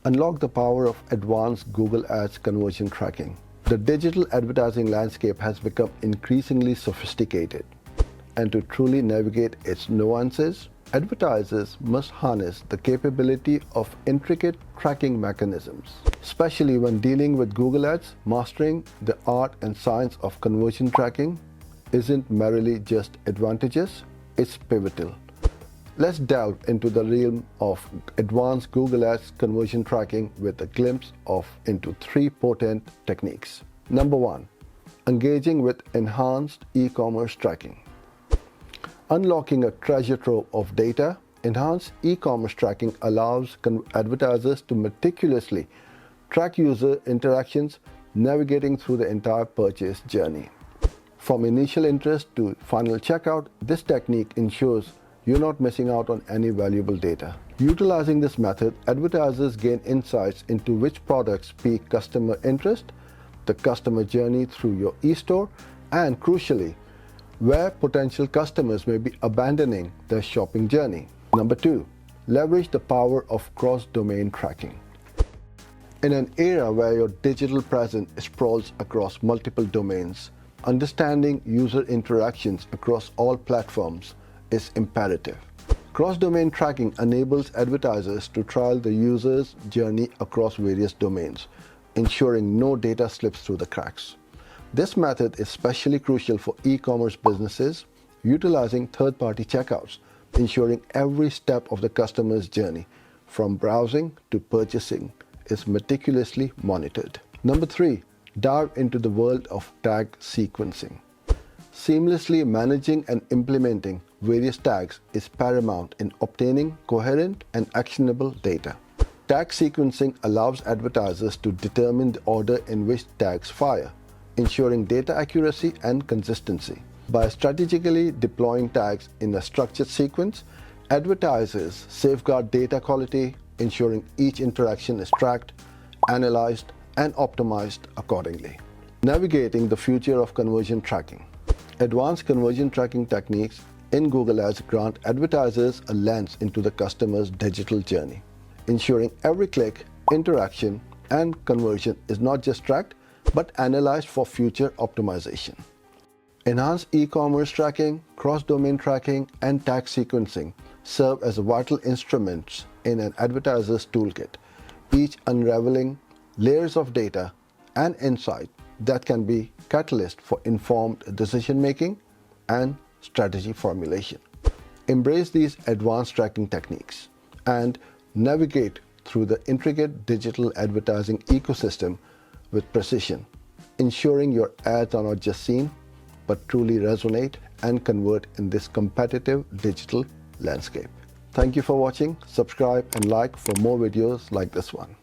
Unlock the power of advanced Google Ads conversion tracking. The digital advertising landscape has become increasingly sophisticated, and to truly navigate its nuances, advertisers must harness the capability of intricate tracking mechanisms. Especially when dealing with Google Ads, mastering the art and science of conversion tracking isn't merely just advantageous, it's pivotal. Let's delve into the realm of advanced Google Ads conversion tracking with a glimpse into 3 potent techniques. Number 1. Engaging with enhanced e-commerce tracking. Unlocking a treasure trove of data, enhanced e-commerce tracking allows advertisers to meticulously track user interactions, navigating through the entire purchase journey. From initial interest to final checkout, this technique ensures you're not missing out on any valuable data. Utilizing this method, advertisers gain insights into which products pique customer interest, the customer journey through your e-store, and crucially, where potential customers may be abandoning their shopping journey. Number 2. Leverage the power of cross-domain tracking. In an era where your digital presence sprawls across multiple domains, understanding user interactions across all platforms is imperative. Cross-domain tracking enables advertisers to trial the user's journey across various domains, ensuring no data slips through the cracks. This method is especially crucial for e-commerce businesses utilizing third-party checkouts, ensuring every step of the customer's journey, from browsing to purchasing, is meticulously monitored. Number 3. Dive into the world of tag sequencing. Seamlessly managing and implementing various tags is paramount in obtaining coherent and actionable data. Tag sequencing allows advertisers to determine the order in which tags fire, ensuring data accuracy and consistency. By strategically deploying tags in a structured sequence, advertisers safeguard data quality, ensuring each interaction is tracked, analyzed, and optimized accordingly. Navigating the future of conversion tracking. Advanced conversion tracking techniques in Google Ads grant advertisers a lens into the customer's digital journey, ensuring every click, interaction, and conversion is not just tracked, but analyzed for future optimization. Enhanced e-commerce tracking, cross-domain tracking, and tag sequencing serve as vital instruments in an advertiser's toolkit, each unraveling layers of data and insight that can be catalyst for informed decision-making and strategy formulation. Embrace these advanced tracking techniques and navigate through the intricate digital advertising ecosystem with precision, ensuring your ads are not just seen, but truly resonate and convert in this competitive digital landscape. Thank you for watching. Subscribe and like for more videos like this one.